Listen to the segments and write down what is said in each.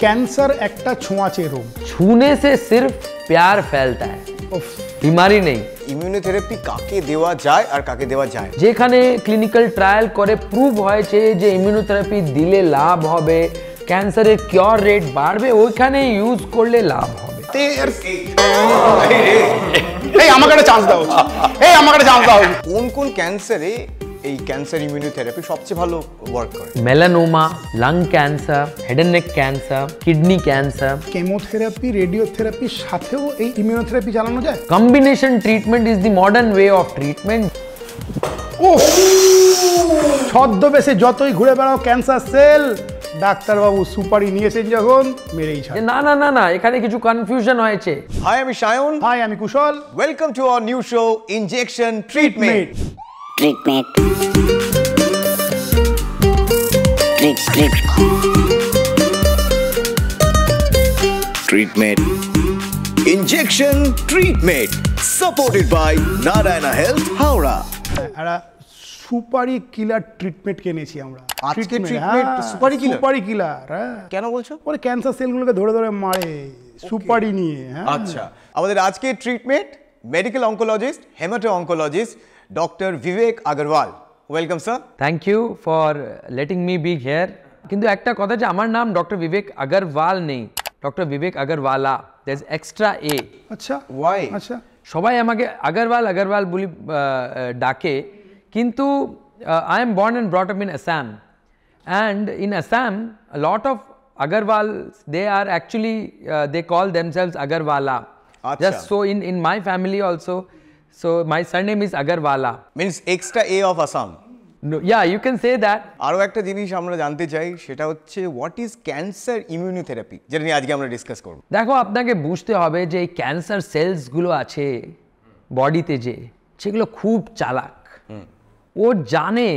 Cancer একটা ছোঁয়াচে রোগ। छूने से सिर्फ प्यार फैलता है, बीमारी नहीं। ইমিউনোথেরাপি কাকে দেওয়া যায় আর কাকে দেওয়া যায় না? যেখানে ক্লিনিক্যাল ট্রায়াল করে প্রুভ হয়েছে যে ইমিউনোথেরাপি দিলে লাভ হবে, ক্যান্সারের কিওর রেট বাড়বে, ওইখানে ইউজ করলে লাভ হবে। এই আমাকে একটা চান্স দাও, এই আমাকে একটা চান্স দাও। কোন কোন ক্যান্সারে এই ক্যান্সার ইমিউনোথেরাপি সবচেয়ে ভালো ওয়ার্ক করে? Melanoma, lung cancer, head and neck cancer, kidney cancer. Chemotherapy, রেডিওথেরাপির সাথেও এই ইমিউনোথেরাপি চালানো যায়? Combination treatment is the modern way of treatment. ছদ্মবেশে যতই ঘুরে বেড়াও ক্যান্সার সেল, ডাক্তারবাবু সুপারি নিয়েছেন যখন মেরেই ছাড়ে। না না না না, এখানে কিছু কনফিউশন হয়েছে। হাই, আমি সায়ন। হাই, আমি Kushal. Welcome to our new show injection treatment. Treatment. Treatment. Injection treatment supported by Narayana Health, Howrah. একটা সুপারি কিলার ট্রিটমেন্ট কিনেছি আমরা। আজকে ট্রিটমেন্ট সুপারি কিলার? সুপারি কিলার, হ্যাঁ। কেন বলছো? ওরে ক্যান্সার সেলগুলোকে ধরে ধরে মারে সুপারি নিয়ে, হ্যাঁ। আচ্ছা, আমাদের আজকের treatment medical oncologist, hemato oncologist doctor Vivek Agarwal. Welcome sir. Thank you for letting me be here. কিন্তু একটা কথা, যে আমার নাম ডক্টর বিবেক আগরওয়াল নেই, doctor Vivek Agarwala. There is extra A. আচ্ছা, ওয়াই? আচ্ছা, সবাই আমাকে আগরওয়াল আগরওয়াল বলি ডাকে, কিন্তু I am born and brought up in Assam, and in Assam a lot of Agarwals, they are actually they call themselves Agarwala. Just so in my family also, so my surname is Agarwala. Means extra A of Assam. No, yeah, you can say that. আরও একটা জিনিস আমরা জানতে চাই, সেটা হচ্ছে what is cancer immunotherapy, যেটা নিয়ে আজকে আমরা ডিসকাস করব। দেখো, আপনাকে বুঝতে হবে যে এই ক্যান্সার সেলসগুলো আছে বডিতে, সেগুলো খুব চালাক। ও জানে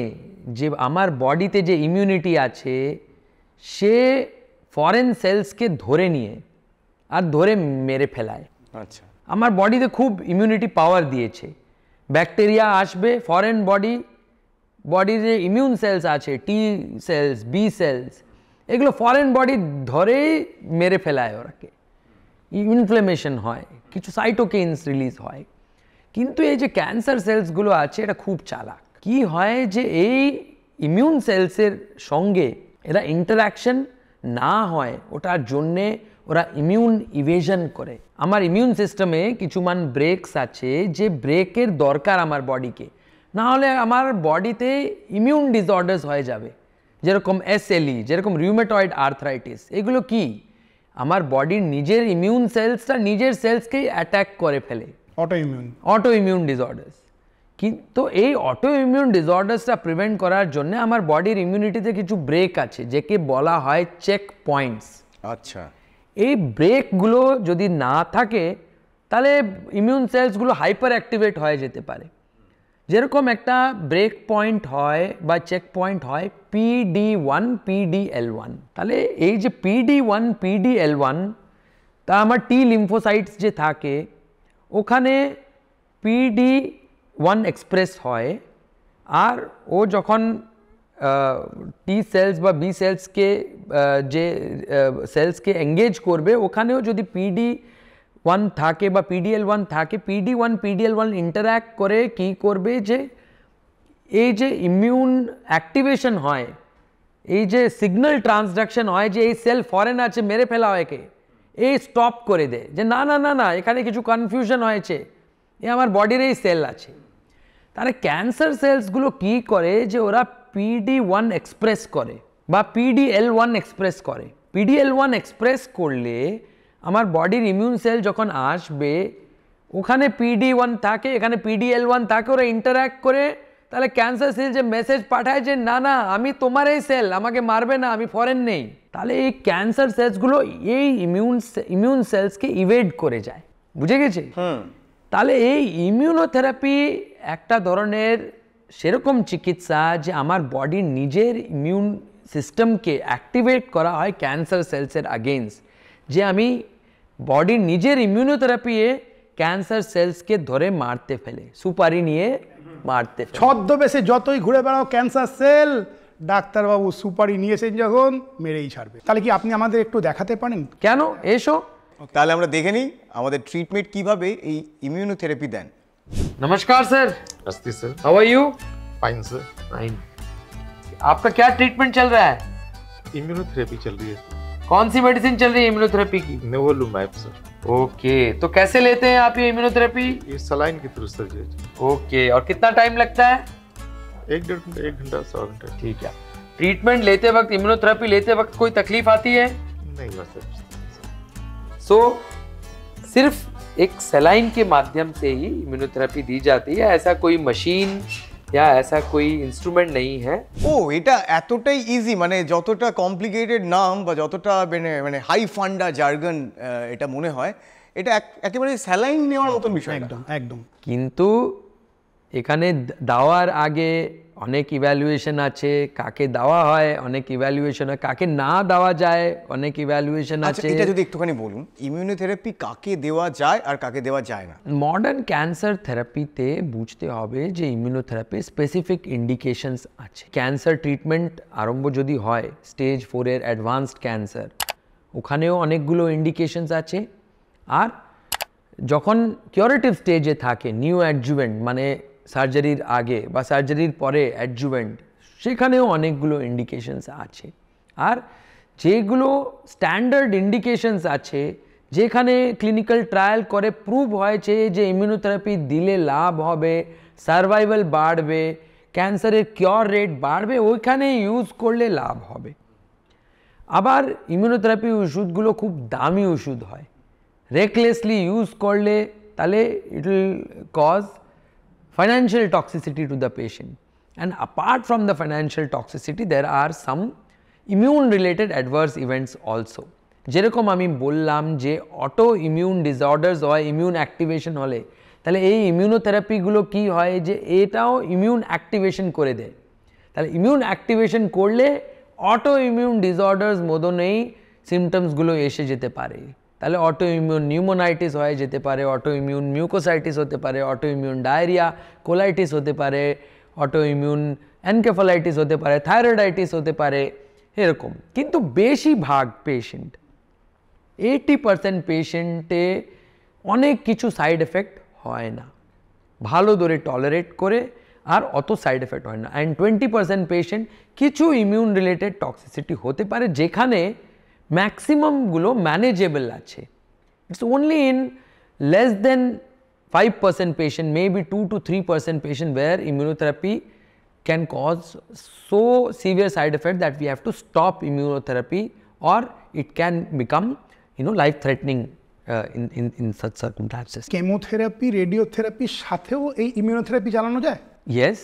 যে আমার বডিতে যে ইমিউনিটি আছে, সে ফরেন সেলসকে ধরে নিয়ে আর ধরে মেরে ফেলায়। আচ্ছা, আমার বডিতে খুব ইমিউনিটি পাওয়ার দিয়েছে। ব্যাকটেরিয়া আসবে, ফরেন বডির যে ইমিউন সেলস আছে, টি সেলস, বি সেলস, এগুলো ফরেন বডি ধরে মেরে ফেলায় ওরাকে। ইনফ্লেমেশন হয়, কিছু সাইটোকিনস রিলিজ হয়। কিন্তু এই যে ক্যান্সার সেলসগুলো আছে, এটা খুব চালাক। কি হয় যে এই ইমিউন সেলসের সঙ্গে এরা ইন্টারাকশন না হয়, ওটার জন্যে ওরা ইমিউন ইভেশন করে। আমার ইমিউন সিস্টেমে কিছুমান ব্রেকস আছে, যে ব্রেকের দরকার আমার বডিকে, না হলে আমার বডিতে ইমিউন ডিসঅর্ডার্স হয়ে যাবে, যেরকম SLE, যেরকম রিউমেটয়েড আর্থ্রাইটিস। এগুলো কি, আমার বডির নিজের ইমিউন সেলসটা নিজের সেলসকেই অ্যাটাক করে ফেলে, অটো ইমিউন ডিসঅর্ডার্স। কিন্তু এই অটো ইমিউন ডিসঅর্ডার্সটা প্রিভেন্ট করার জন্য আমার বডির ইমিউনিটিতে কিছু ব্রেক আছে, যেকে বলা হয় চেক পয়েন্টস। আচ্ছা, এই ব্রেকগুলো যদি না থাকে, তাহলে ইমিউন সেলসগুলো হাইপার অ্যাক্টিভেট হয়ে যেতে পারে। যেরকম একটা ব্রেক পয়েন্ট হয় বা চেক পয়েন্ট হয় PD1, PDL1। তাহলে এই যে PD1, PDL1, তা আমার টি লিম্ফোসাইটস যে থাকে, ওখানে PD1 এক্সপ্রেস হয়, আর ও যখন টি সেলস বা বি সেলসকে যে সেলসকে এঙ্গেজ করবে, ওখানেও যদি PD1 থাকে বা PDL1 থাকে, PD1, PDL1 ইন্টারঅ্যাক্ট করে কি করবে, যে এই যে ইমিউন অ্যাক্টিভেশন হয়, এই যে সিগন্যাল ট্রান্সডাকশন হয়, যে এই সেল ফরেন আছে, মেরে ফেলা হয় কে, এই স্টপ করে দেয়, যে না না না না, এখানে কিছু কনফিউশন হয়েছে, এ আমার বডির এই সেল আছে। তাহলে ক্যান্সার সেলসগুলো কি করে, যে ওরা PD1 এক্সপ্রেস করে বা PDL1 এক্সপ্রেস করে। PDL1 এক্সপ্রেস করলে আমার বডির ইমিউন সেল যখন আসবে, ওখানে PD1 থাকে, এখানে PDL1 থাকে, ওরা ইন্টারঅ্যাক্ট করে, তাহলে ক্যান্সার সেল যে মেসেজ পাঠায় যে না না, আমি তোমার এই সেল, আমাকে মারবে না, আমি ফরেন নেই। তাহলে এই ক্যান্সার সেলসগুলো এই ইমিউন সেলসকে ইভেড করে যায়। বুঝে গেছে? তাহলে এই ইমিউনোথেরাপি একটা ধরনের সেরকম চিকিৎসা, যে আমার বডির নিজের ইমিউন সিস্টেমকে অ্যাক্টিভেট করা হয় ক্যান্সার সেলসের আগেনস্ট, যে আমি বডির নিজের ইমিউনোথেরাপিয়ে ক্যান্সার সেলসকে ধরে মারতে ফেলে, সুপারি নিয়ে মারতে ফেলে। ছদ্মবেশে যতই ঘুরে বেড়াও ক্যান্সার সেল, ডাক্তারবাবু সুপারি নিয়েছেন যখন মেরেই ছাড়বে। তাহলে কি আপনি আমাদের একটু দেখাতে পারেন? কেন, এসো। তাহলে আমরা দেখে নিই আমাদের ট্রিটমেন্ট কিভাবে এই ইমিউনোথেরাপি দেন। नमस्कार सर। नमस्ते sir. How are you? Fine sir. Fine. आपका क्या ट्रीटमेंट चल रहा है? इम्यूनोथेरेपी चल रही है। कौन सी मेडिसिन चल रही है इम्यूनोथेरेपी की? Nivolumab sir. ओके, तो कैसे लेते हैं आप ये इम्यूनोथेरेपी? ये सलाइन के थ्रू सर जी। ओके, और कितना टाइम लगता है? 1 घंटा 1.5 घंटा। ठीक है। ट्रीटमेंट लेते वक्त, इम्यूनोथेरेपी लेते वक्त कोई तकलीफ आती है? नहीं बस सर। सो सिर्फ एक सलाइन के माध्यम से ही इम्यूनोथेरेपी दी जाती है, ऐसा कोई मशीन या ऐसा कोई इंस्ट्रूमेंट नहीं है। ও এটা এতটাই ইজি, মানে যতটা কমপ্লিকেটেড নাম বা যতটা মানে হাই ফান্ডা জার্গন এটা মনে হয়, এটা একেবারে স্যালাইন নেওয়ার মতন বিষয় না। একদম একদম। কিন্তু এখানে দেওয়ার আগে অনেক ইভ্যালুয়েশন আছে, কাকে দেওয়া হয় অনেক ইভ্যালুয়েশন হয়, কাকে না দেওয়া যায় অনেক ইভ্যালুয়েশন আচ্ছা, আছে। এটা যদি একটুখানি বলুন ইমিউনোথেরাপি কাকে দেওয়া যায় আর কাকে দেওয়া যায় না। মডার্ন ক্যান্সার থেরাপিতে বুঝতে হবে যে ইমিউনোথেরাপি স্পেসিফিক ইন্ডিকেশনস আছে। ক্যান্সার ট্রিটমেন্ট আরম্ভ যদি হয় স্টেজ 4 এর অ্যাডভান্সড ক্যান্সার, ওখানেও অনেকগুলো ইন্ডিকেশনস আছে। আর যখন কিউরেটিভ স্টেজে থাকে, নিউ অ্যাডজুভেন্ট মানে সার্জারির আগে বা সার্জারির পরে অ্যাডজুভেন্ট, সেখানেও অনেকগুলো ইন্ডিকেশনস আছে। আর যেগুলো স্ট্যান্ডার্ড ইন্ডিকেশনস আছে, যেখানে ক্লিনিক্যাল ট্রায়াল করে প্রুভ হয়েছে যে ইমিউনোথেরাপি দিলে লাভ হবে, সার্ভাইভাল বাড়বে, ক্যান্সারের কিওর রেট বাড়বে, ওইখানে ইউজ করলে লাভ হবে। আবার ইমিউনোথেরাপি ওষুধগুলো খুব দামি ওষুধ হয়, রেকলেসলি ইউজ করলে তাহলে it will cause financial toxicity to the patient. And apart from the financial toxicity, there are some immune related adverse events also. যেরকম আমি বললাম যে অটো ইমিউন ডিসঅর্ডার্স হয় ইমিউন অ্যাক্টিভেশন হলে, তাহলে এই ইমিউনোথেরাপিগুলো কি হয় যে এটাও ইমিউন অ্যাক্টিভেশন করে দেয়। তাহলে ইমিউন অ্যাক্টিভেশন করলে অটো ইমিউন ডিসঅর্ডার্স মতনই সিমটমসগুলো এসে যেতে পারে। তাহলে অটো ইমিউন নিউমোনাইটিস হয়ে যেতে পারে, অটো ইমিউন মিউকোসাইটিস হতে পারে, অটো ইমিউন ডায়রিয়া কোলাইটিস হতে পারে, অটো ইমিউন এনকেফালাইটিস হতে পারে, থাইরয়েডাইটিস হতে পারে, এরকম। কিন্তু বেশিরভাগ পেশেন্ট 80% পেশেন্টে অনেক কিছু সাইড এফেক্ট হয় না, ভালো ধরে টলারেট করে, আর অত সাইড এফেক্ট হয় না। অ্যান্ড 20% পেশেন্ট কিছু ইমিউন রিলেটেড টক্সিসিটি হতে পারে, যেখানে ম্যাক্সিমামগুলো ম্যানেজেবল আছে। It's only in less than 5% patient, maybe 2 to 3% patient where immunotherapy can cause so severe side effect that we have to stop immunotherapy, or it can become life threatening in such circumstances. Chemotherapy, রেডিওথেরাপির সাথেও এই immunotherapy চালানো যায়? Yes,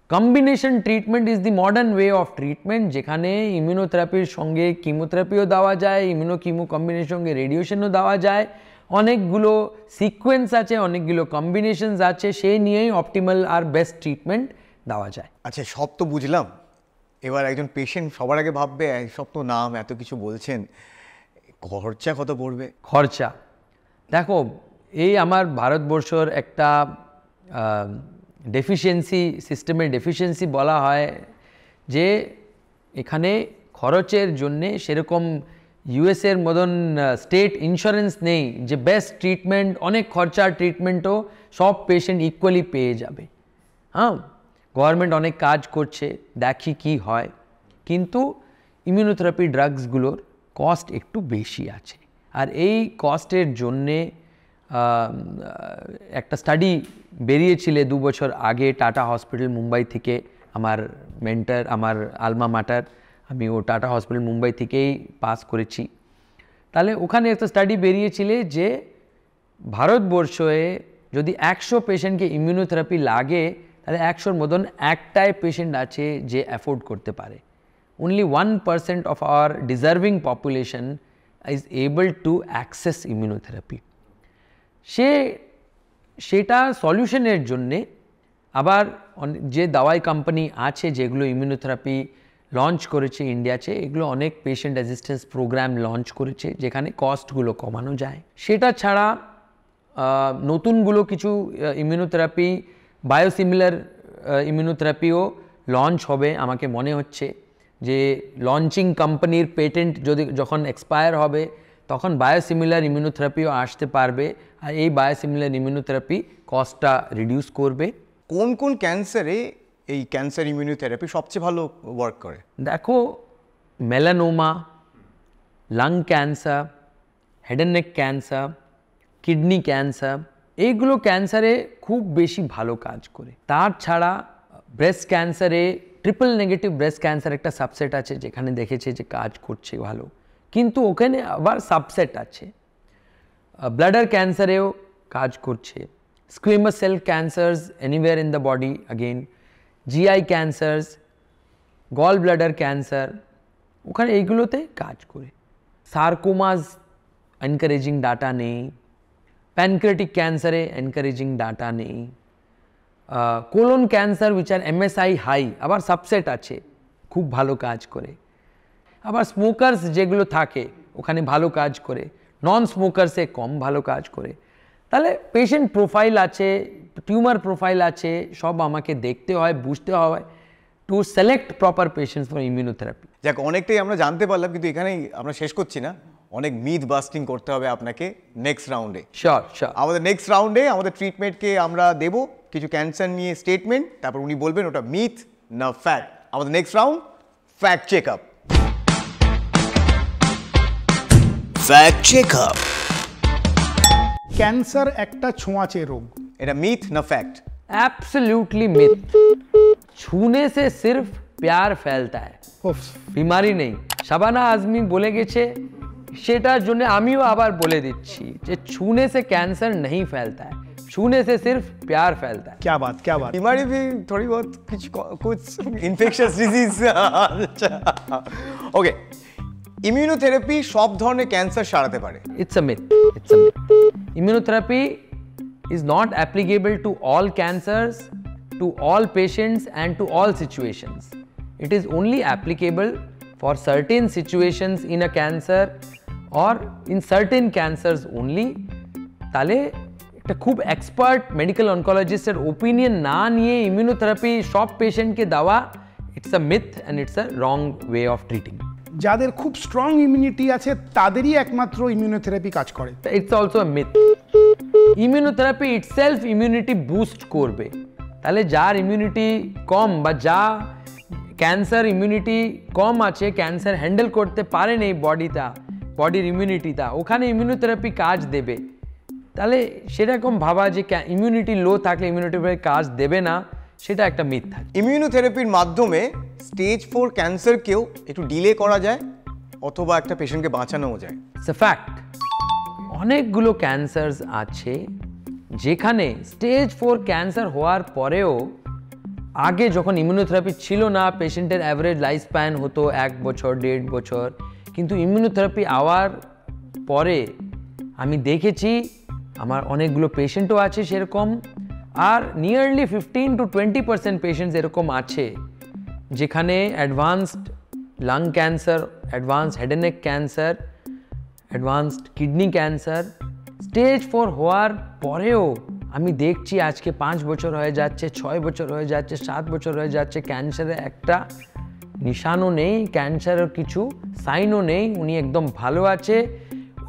combination treatment is the modern way of treatment, যেখানে ইমিউনোথেরাপির সঙ্গে কিমোথেরাপিও দেওয়া যায়, কিমো কম্বিনেশনের সঙ্গে রেডিয়েশনও দেওয়া যায়। অনেকগুলো সিকোয়েন্স আছে, অনেকগুলো কম্বিনেশনস আছে, সেই নিয়েই অপটিমাল আর বেস্ট ট্রিটমেন্ট দেওয়া যায়। আচ্ছা, সব তো বুঝলাম, এবার একজন পেশেন্ট সবার আগে ভাববে সব তো নাম, এত কিছু বলছেন, খরচা কত পড়বে? খরচা দেখো, এই আমার ভারতবর্ষর একটা ডেফিসিয়েন্সি, সিস্টেমের ডেফিসিয়েন্সি বলা হয় যে এখানে খরচের জন্যে সেরকম ইউএসের মতন স্টেট ইন্স্যুরেন্স নেই যে বেস্ট ট্রিটমেন্ট, অনেক খরচার ট্রিটমেন্টও সব পেশেন্ট ইকুয়ালি পেয়ে যাবে। হ্যাঁ, গভর্নমেন্ট অনেক কাজ করছে, দেখি কি হয়, কিন্তু ইমিউনোথেরাপি ড্রাগসগুলোর কস্ট একটু বেশি আছে। আর এই কস্টের জন্যে একটা স্টাডি বেরিয়েছিল 2 বছর আগে টাটা হসপিটাল মুম্বাই থেকে, আমার মেন্টার, আমার আলমা মাটার, আমি ও টাটা হসপিটাল মুম্বাই থেকেই পাস করেছি। তাহলে ওখানে একটা স্টাডি বেরিয়েছিল যে ভারতবর্ষে যদি 100 পেশেন্টকে ইমিউনোথেরাপি লাগে, তাহলে 100-র মতন একটাই পেশেন্ট আছে যে অ্যাফোর্ড করতে পারে। only 1% of our deserving population is able to access immunotherapy. সেটা সলিউশনের জন্যে আবার যে দাওয়াই কোম্পানি আছে যেগুলো ইমিউনোথেরাপি লঞ্চ করেছে ইন্ডিয়াতে, এগুলো অনেক পেশেন্ট অ্যাসিস্ট্যান্স প্রোগ্রাম লঞ্চ করেছে যেখানে কস্টগুলো কমানো যায়। সেটা ছাড়া নতুনগুলো কিছু ইমিউনোথেরাপি, বায়োসিমিলার ইমিউনোথেরাপিও লঞ্চ হবে আমাকে মনে হচ্ছে যে লঞ্চিং কোম্পানির পেটেন্ট যখন এক্সপায়ার হবে তখন বায়োসিমিলার ইমিউনোথেরাপিও আসতে পারবে আর এই বায়োসিমিলার ইমিউনোথেরাপি কস্টটা রিডিউস করবে। কোন কোন ক্যান্সারে এই ক্যান্সার ইমিউনোথেরাপি সবচেয়ে ভালো ওয়ার্ক করে? দেখো, melanoma, lung cancer, head and neck cancer, kidney cancer, এইগুলো ক্যান্সারে খুব বেশি ভালো কাজ করে। তার ছাড়া ব্রেস্ট ক্যান্সারে ট্রিপল নেগেটিভ ব্রেস্ট ক্যান্সার একটা সাবসেট আছে যেখানে দেখেছে যে কাজ করছে ভালো, কিন্তু ওখানে আবার সাবসেট আছে। ব্লাডার ক্যান্সারেও কাজ করছে, squamous cell cancers anywhere in the body again, GI cancers, gall bladder cancer, ওখানে এইগুলোতে কাজ করে। সার্কোমাস এনকারেজিং ডাটা নেই, প্যানক্রিয়াটিক ক্যান্সারে এনকারেজিং ডাটা নেই, colon cancer which are MSI high আবার সাবসেট আছে, খুব ভালো কাজ করে। আবার স্মোকার্স যেগুলো থাকে ওখানে ভালো কাজ করে, নন স্মোকার্সে কম ভালো কাজ করে। তাহলে পেশেন্ট প্রোফাইল আছে, টিউমার প্রোফাইল আছে, সব আমাকে দেখতে হয়, বুঝতে হয় to select proper patients for immunotherapy. যাক, অনেকটাই আমরা জানতে পারলাম, কিন্তু এখানেই আমরা শেষ করছি না, অনেক মিথ বাস্টিং করতে হবে আপনাকে নেক্সট রাউন্ডে। Sure sure. আমাদের নেক্সট রাউন্ডে আমাদের ট্রিটমেন্টকে আমরা দেব কিছু ক্যান্সার নিয়ে স্টেটমেন্ট, তারপর উনি বলবেন ওটা মিথ না ফ্যাক্ট। আমাদের next round fact check up. Fact check up. Cancer একটা ছোঁয়াচে রোগ, এটা মিথ না ফ্যাক্ট? Absolutely myth. छूने से सिर्फ प्यार फैलता है, উফ, बीमारी नहीं। শাবানা আজমি বলে গেছে, সেটার জন্য আমিও আবার বলে দিচ্ছি যে छूने से कैंसर नहीं फैलता है, छूने से सिर्फ प्यार फैलता है। क्या बात क्या बात। बीमारी भी थोड़ी बहुत कुछ इन्फेक्शियस डिजीज। ओके, ইমিউনোথেরাপি সব ধরনের ক্যান্সার সারাতে পারে? It's a myth. It's a myth. Immunotherapy is not applicable to all cancers, to all patients and to all situations. It is only applicable for certain situations in a cancer or in certain cancers only. তাহলে একটা খুব expert medical অনকোলজিস্টের opinion না নিয়ে immunotherapy সব পেশেন্টকে দেওয়া, it's a myth and it's a wrong way of treating. যাদের খুব স্ট্রং ইমিউনিটি আছে তাদেরই একমাত্র ইমিউনোথেরাপি কাজ করে। It's also a myth. Immunotherapy itself immunity boost করবে। তাহলে যার ইমিউনিটি কম বা যা ক্যান্সার ইমিউনিটি কম আছে, ক্যান্সার হ্যান্ডেল করতে পারে নেই বডির ইমিউনিটিটা, ওখানে ইমিউনোথেরাপি কাজ দেবে। তাহলে সেরকম ভাবা যে ইমিউনিটি লো থাকলে ইমিউনিটি কাজ দেবে না, সেটা একটা মিথ্যা। ইমিউনোথেরাপির মাধ্যমে স্টেজ 4 ক্যান্সারকেও একটু ডিলে করা যায় অথবা একটা পেশেন্টকে বাঁচানোও যায়। It's a fact. অনেকগুলো ক্যান্সার আছে যেখানে স্টেজ 4 ক্যান্সার হওয়ার পরেও আগে যখন ইমিউনোথেরাপি ছিল না, পেশেন্টের অ্যাভারেজ লাইফ স্প্যান হতো 1 বছর 1.5 বছর, কিন্তু ইমিউনোথেরাপি আওয়ার পরে আমি দেখেছি আমার অনেকগুলো পেশেন্টও আছে সেরকম, আর নিয়ারলি 15 to 20% পেশেন্টস এরকম আছে যেখানে advanced lung cancer, advanced head and neck cancer, advanced kidney cancer stage 4 হওয়ার পরেও আমি দেখছি আজকে 5 বছর হয়ে যাচ্ছে, 6 বছর হয়ে যাচ্ছে, 7 বছর হয়ে যাচ্ছে, ক্যান্সারের একটা নিশানও নেই, ক্যান্সারের কিছু সাইনও নেই, উনি একদম ভালো আছে।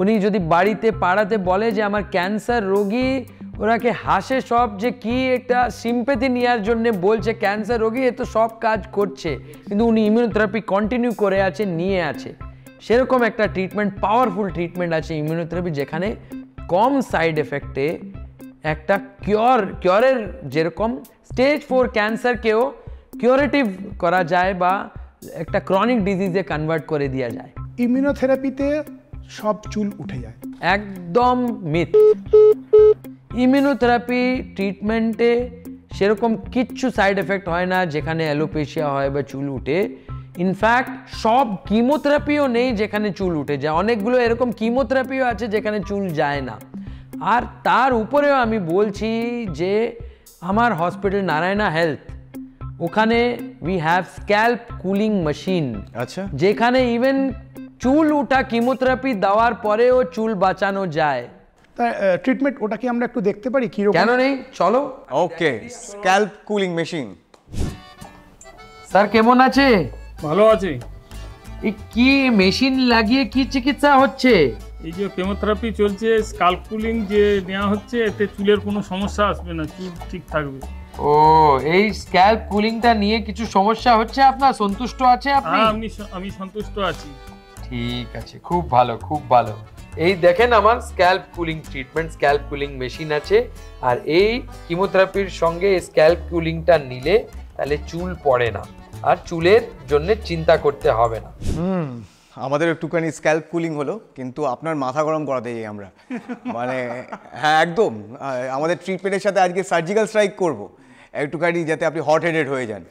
উনি যদি বাড়িতে পাড়াতে বলে যে আমার ক্যান্সার রোগী, ওরাকে হাসে সব যে কি একটা সিম্প্যাথি নেওয়ার জন্য বলছে ক্যান্সার রোগী, এ তো সব কাজ করছে, কিন্তু উনি ইমিউনোথেরাপি কন্টিনিউ করে আছে, নিয়ে আছে। সেরকম একটা ট্রিটমেন্ট, পাওয়ারফুল ট্রিটমেন্ট আছে ইমিউনোথেরাপি, যেখানে কম সাইড এফেক্টে একটা কিওরের যেরকম স্টেজ 4 ক্যান্সারকেও কিউরেটিভ করা যায় বা একটা ক্রনিক ডিজিজে কনভার্ট করে দেওয়া যায়। ইমিউনোথেরাপিতে সব চুল উঠে যায়, একদম মিথ। ইমিউনোথেরাপি ট্রিটমেন্টে সেরকম কিচ্ছু সাইড এফেক্ট হয় না যেখানে অ্যালোপেশিয়া হয় বা চুল উঠে। ইনফ্যাক্ট সব কিমোথেরাপিও নেই যেখানে চুল উঠে যায়, অনেকগুলো এরকম কিমোথেরাপিও আছে যেখানে চুল যায় না। আর তার উপরেও আমি বলছি যে আমার হসপিটাল নারায়ণা হেলথ, ওখানে we have scalp cooling machine, আচ্ছা, যেখানে ইভেন চুল উঠা কিমোথেরাপি দেওয়ার পরেও চুল বাঁচানো যায়। তাই ট্রিটমেন্ট ওটা কি আমরা একটু দেখতে পারি কি রকম? কেন নেই, চলো। ওকে, স্ক্যাল্প কুলিং মেশিন। স্যার কেমন আছে? ভালো আছে। এই কি মেশিন লাগিয়ে কি চিকিৎসা হচ্ছে? এই যে কেমোথেরাপি চলছে, স্কাল্প কুলিং যে নেওয়া হচ্ছে, এতে চুলের কোনো সমস্যা আসবে না, চুল ঠিক থাকবে। ও, এই স্ক্যাল্প কুলিংটা নিয়ে কিছু সমস্যা হচ্ছে আপনার? সন্তুষ্ট আছে আপনি? হ্যাঁ, আমি সন্তুষ্ট আছি। ঠিক আছে, খুব ভালো, খুব ভালো। এই দেখেন আমার scalp cooling treatment, scalp cooling machine আছে, আর এই কিমোথেরাপির সঙ্গে স্ক্যাল্প কুলিংটা নিলে তাহলে চুল পড়ে না আর চুলের জন্য চিন্তা করতে হবে না। আমাদের একটুখানি স্ক্যাল্প কুলিং হলো, কিন্তু আপনার মাথা গরম করাতে যাই আমরা, মানে হ্যাঁ একদম। আমাদের ট্রিটমেন্টের সাথে আজকে সার্জিক্যাল স্ট্রাইক করব একটুখানি, যাতে আপনি হট হেডেড হয়ে যান।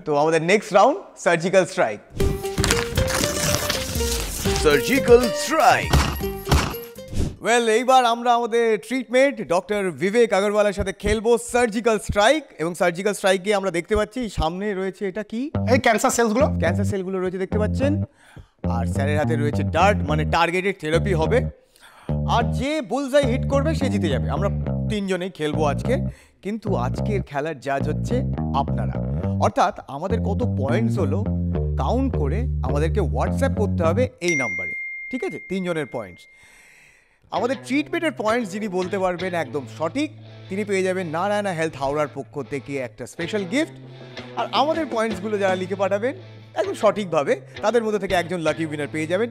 তো আমাদের next round surgical strike. Surgical strike. Well, এইবার আমরা আমাদের ট্রিটমেন্ট ডক্টর বিবেক আগরওয়ালের সাথে খেলবো সার্জিক্যাল স্ট্রাইক। এবং সার্জিক্যাল স্ট্রাইকে আমরা দেখতে পাচ্ছি সামনে রয়েছে এটা কি, এই ক্যান্সার সেলসগুলো, ক্যান্সার সেলগুলো রয়েছে দেখতে পাচ্ছেন। আর স্যারের হাতে রয়েছে ডার্ট, মানে টার্গেটেড থেরাপি হবে। আর যে বুলসআই হিট করবে সে জিতে যাবে। আমরা তিনজনেই খেলবো আজকে, কিন্তু আজকের খেলার জাজ হচ্ছে আপনারা। অর্থাৎ আমাদের কত পয়েন্টস হলো কাউন্ট করে আমাদেরকে হোয়াটসঅ্যাপ করতে হবে এই নাম্বারে, ঠিক আছে? তিনজনের পয়েন্টস। আমাদের ট্রিটমেন্টের পয়েন্টস যিনি বলতে পারবেন একদম সঠিক, তিনি পেয়ে যাবেন নারায়ণা হেলথ হাওড়ার পক্ষ থেকে একটা স্পেশাল গিফট। আর আমাদের পয়েন্টসগুলো যারা লিখে পাঠাবেন একদম সঠিকভাবে, তাদের মধ্যে থেকে একজন লাকি উইনার পেয়ে যাবেন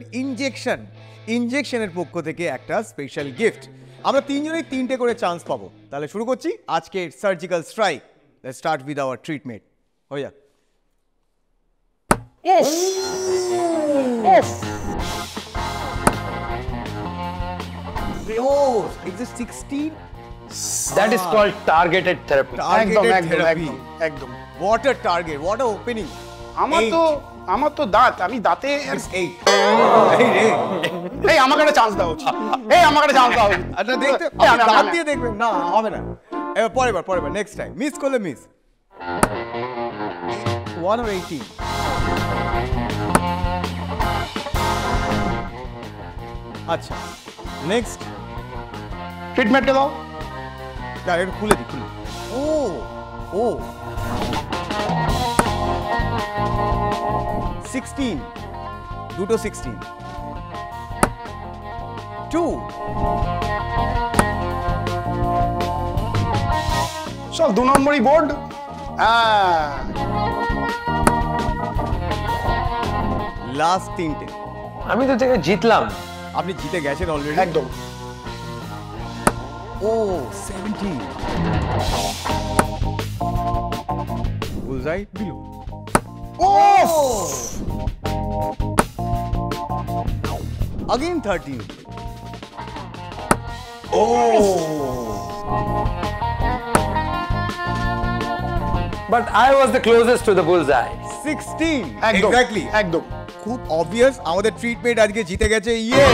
ইনজেকশনের পক্ষ থেকে একটা স্পেশাল গিফট। আমরা তিনজনেই তিনটে করে চান্স পাবো। তাহলে শুরু করছি আজকের surgical strike. Let's start with our treatment. হয়ে যাক। Oh, it's a 16. That is called targeted therapy. একদম। What a target, what a opening. আমার তো দাঁত, আমি দাঁতে এই রে, এই আমাকে একটা চান্স দাও, এই আমাকে একটা চান্স দাও। আচ্ছা দেখতে আপনি দাঁত দিয়ে দেখবেন না, হবে না। এবার পরেরবার নেক্সট টাইম মিস করলে মিস। 1 or 18। আচ্ছা নেক্সট ট্রিটমেন্টটা দাও। একটু খুলে দি। ও 16, দুটো 16, 2 সব 2 নম্বরই বোর্ড। লাস্ট তিনটে। আমি তো থেকে জিতলাম। আপনি জিতে গেছেন অলরেডি। একদম। ও 17 বুলসআই দিল। ও again 13। O But I was the closest to the bullseye. 16 একদম, এক্স্যাক্টলি একদম। খুব অবভিয়াস আমাদের ট্রিটমেন্ট আজকে জিতে গেছে। ইয়ে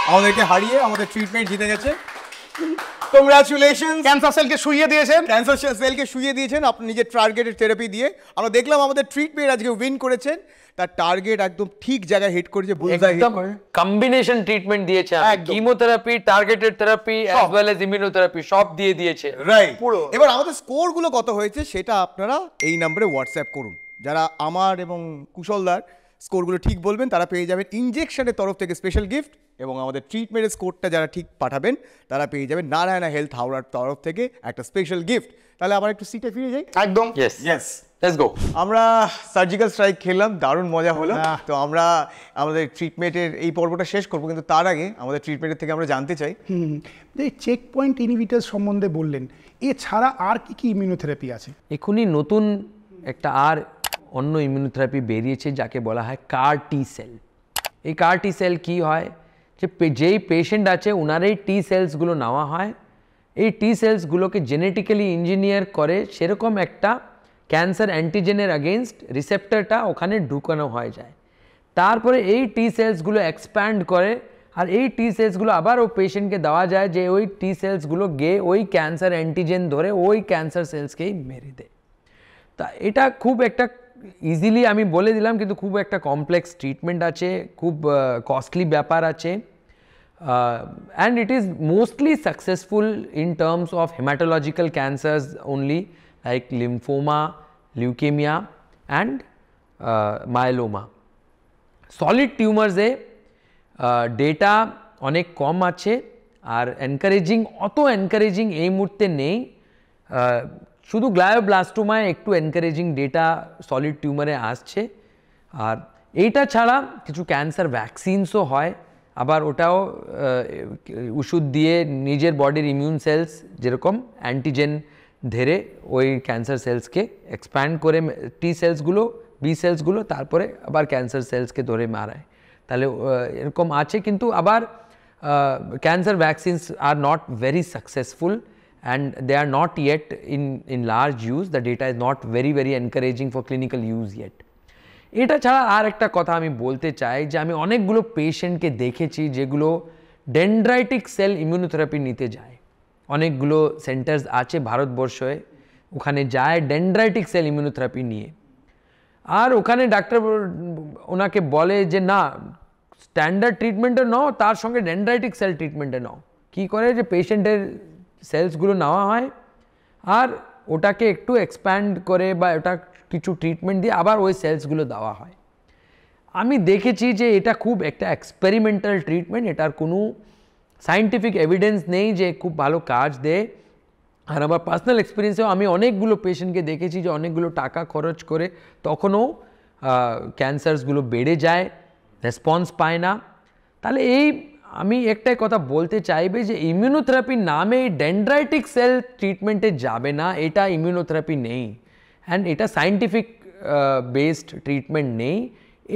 আমাদেরকে হারিয়ে আমাদের ট্রিটমেন্ট জিতে গেছে। কংগ্রাচুলেশনস। ক্যান্সার সেলকে শুইয়ে দিয়েছেন, ক্যান্সার সেলকে শুইয়ে দিয়েছেন আপনি নিজের টার্গেটেড থেরাপি দিয়ে। আমরা দেখলাম আমাদের ট্রিটমেন্ট আজকে উইন করেছেন, তার টার্গেট একদম ঠিক জায়গায় হিট করেছে, বুলসআই হিট একদম কম্বিনেশন ট্রিটমেন্ট দিয়েছে। একদম। Chemotherapy, targeted therapy as well as immunotherapy সব দিয়ে দিয়েছে। রাইট। পুরো। এবার আমাদের স্কোরগুলো কত হয়েছে সেটা আপনারা এই নম্বরে হোয়াটসঅ্যাপ করুন। যারা আমার এবং কুশলদার স্কোরগুলো ঠিক বলবেন তারা পেয়ে যাবেন ইনজেকশনের তরফ থেকে স্পেশাল গিফট, এবং আমাদের ট্রিটমেন্টের স্কোরটা যারা ঠিক পাঠাবেন তারা পেয়ে যাবেন নারায়ণা হেলথ হাওড়ার তরফ থেকে একটা স্পেশাল গিফট। তাহলে আবার একটু সিটে ফিরে যাই। একদম। Yes. Let's go. আমরা সার্জিক্যাল স্ট্রাইক খেললাম, দারুণ মজা হলো। তো আমরা আমাদের ট্রিটমেন্টের এই পর্বটা শেষ করবো, কিন্তু তার আগে আমাদের ট্রিটমেন্টের থেকে আমরা জানতে চাই এই চেক পয়েন্ট ইনহিবিটর সম্বন্ধে বললেন, এছাড়া আর কি কি ইমিউনোথেরাপি আছে? এখনই নতুন একটা আর অন্য ইমিউনোথেরাপি বেরিয়েছে যাকে বলা হয় কার টি সেল। এই কার টি সেল কী হয়, যে যেই পেশেন্ট আছে ওনারই টি সেলসগুলো নেওয়া হয়, এই টি সেলসগুলোকে জেনেটিক্যালি ইঞ্জিনিয়ার করে সেরকম একটা ক্যান্সার অ্যান্টিজেনের অ্যাগেনস্ট রিসেপ্টরটা ওখানে ঢুকানো হয়ে যায়। তারপরে এই টি সেলসগুলো এক্সপ্যান্ড করে, আর এই টি সেলসগুলো আবার ও পেশেন্টকে দেওয়া যায়, যে ওই টি সেলসগুলো গিয়ে ওই ক্যান্সার অ্যান্টিজেন ধরে ওই ক্যান্সার সেলসকেই মেরে দেয়। তা এটা খুব একটা ইজিলি আমি বলে দিলাম, কিন্তু খুব একটা কমপ্লেক্স ট্রিটমেন্ট আছে, খুব কস্টলি ব্যাপার আছে, and it is mostly successful in terms of hematological cancers only, like lymphoma, leukemia, and myeloma. Solid টিউমার্সে ডেটা অনেক কম আছে আর অত এনকারেজিং এই মুহূর্তে নেই। শুধু গ্লায়োব্লাস্টোমায় একটু এনকারেজিং ডেটা সলিড টিউমারে আসছে। আর এইটা ছাড়া কিছু ক্যান্সার ভ্যাকসিনসও হয়, আবার ওটাও ওষুধ দিয়ে নিজের বডির ইমিউন সেলস যেরকম অ্যান্টিজেন ধরে ওই ক্যান্সার সেলসকে এক্সপ্যান্ড করে টি সেলসগুলো বি সেলসগুলো তারপরে আবার ক্যান্সার সেলসকে ধরে মারায়। তাহলে এরকম আছে, কিন্তু আবার cancer vaccines are not very successful and they are not yet in large use. The data is not very encouraging for clinical use yet. এটা ছাড়া আর একটা কথা আমি বলতে চাই যে আমি অনেকগুলো পেশেন্টকে দেখেছি যেগুলো ডেনড্রাইটিক সেল ইমিউনোথেরাপি নিতে যায়। অনেকগুলো সেন্টার্স আছে ভারতবর্ষে, ওখানে যায় ডেনড্রাইটিক সেল ইমিউনোথেরাপি নিয়ে। আর ওখানে ডাক্তার ওনাকে বলে যে না, স্ট্যান্ডার্ড ট্রিটমেন্টে নাও, তার সঙ্গে ডেনড্রাইটিক সেল ট্রিটমেন্টে নাও। কী করে যে পেশেন্টের সেলসগুলো নেওয়া হয় আর ওটাকে একটু এক্সপ্যান্ড করে বা ওটা কিছু ট্রিটমেন্ট দিয়ে আবার ওই সেলসগুলো দেওয়া হয়। আমি দেখেছি যে এটা খুব একটা এক্সপেরিমেন্টাল ট্রিটমেন্ট, এটার কোনো সায়েন্টিফিক এভিডেন্স নেই যে খুব ভালো কাজ দেয়। আর আমার পার্সোনাল এক্সপিরিয়েন্সেও আমি অনেকগুলো পেশেন্টকে দেখেছি যে অনেকগুলো টাকা খরচ করে তখনও ক্যান্সারসগুলো বেড়ে যায়, রেসপন্স পায় না। তাহলে আমি একটাই কথা বলতে চাইবে যে ইমিউনোথেরাপির নামে ডেনড্রাইটিক সেল ট্রিটমেন্টে যাবে না, এটা ইমিউনোথেরাপি নেই অ্যান্ড এটা সায়েন্টিফিক বেসড ট্রিটমেন্ট নেই।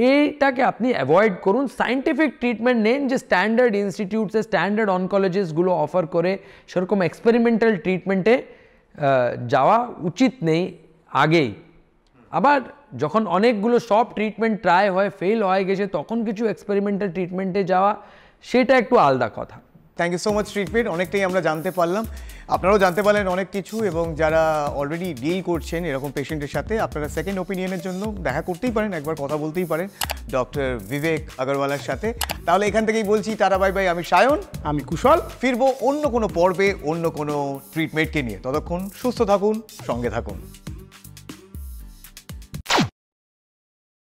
এইটাকে আপনি অ্যাভয়েড করুন, সায়েন্টিফিক ট্রিটমেন্ট নেন যে স্ট্যান্ডার্ড ইনস্টিটিউটসে স্ট্যান্ডার্ড অনকোলজিস্টগুলো অফার করে সেরকম এক্সপেরিমেন্টাল ট্রিটমেন্টে যাওয়া উচিত নেই আগেই। আবার যখন অনেকগুলো সব ট্রিটমেন্ট ট্রাই হয় ফেল হয়ে গেছে তখন কিছু এক্সপেরিমেন্টাল ট্রিটমেন্টে যাওয়া সেটা একটু আলাদা কথা। Thank you so much treatment, অনেকটাই আমরা জানতে পারলাম, আপনারাও জানতে পারলেন অনেক কিছু। এবং যারা অলরেডি ডিল করছেন এরকম পেশেন্টের সাথে, আপনারা সেকেন্ড ওপিনিয়নের জন্য দেখা করতেই পারেন, একবার কথা বলতেই পারেন ডক্টর বিবেক আগরওয়ালার সাথে। তাহলে এখান থেকেই বলছি টাটা বাই বাই। আমি সায়ন, আমি কুশল, ফিরবো অন্য কোনো পর্বে অন্য কোনো ট্রিটমেন্টকে নিয়ে। ততক্ষণ সুস্থ থাকুন, সঙ্গে থাকুন।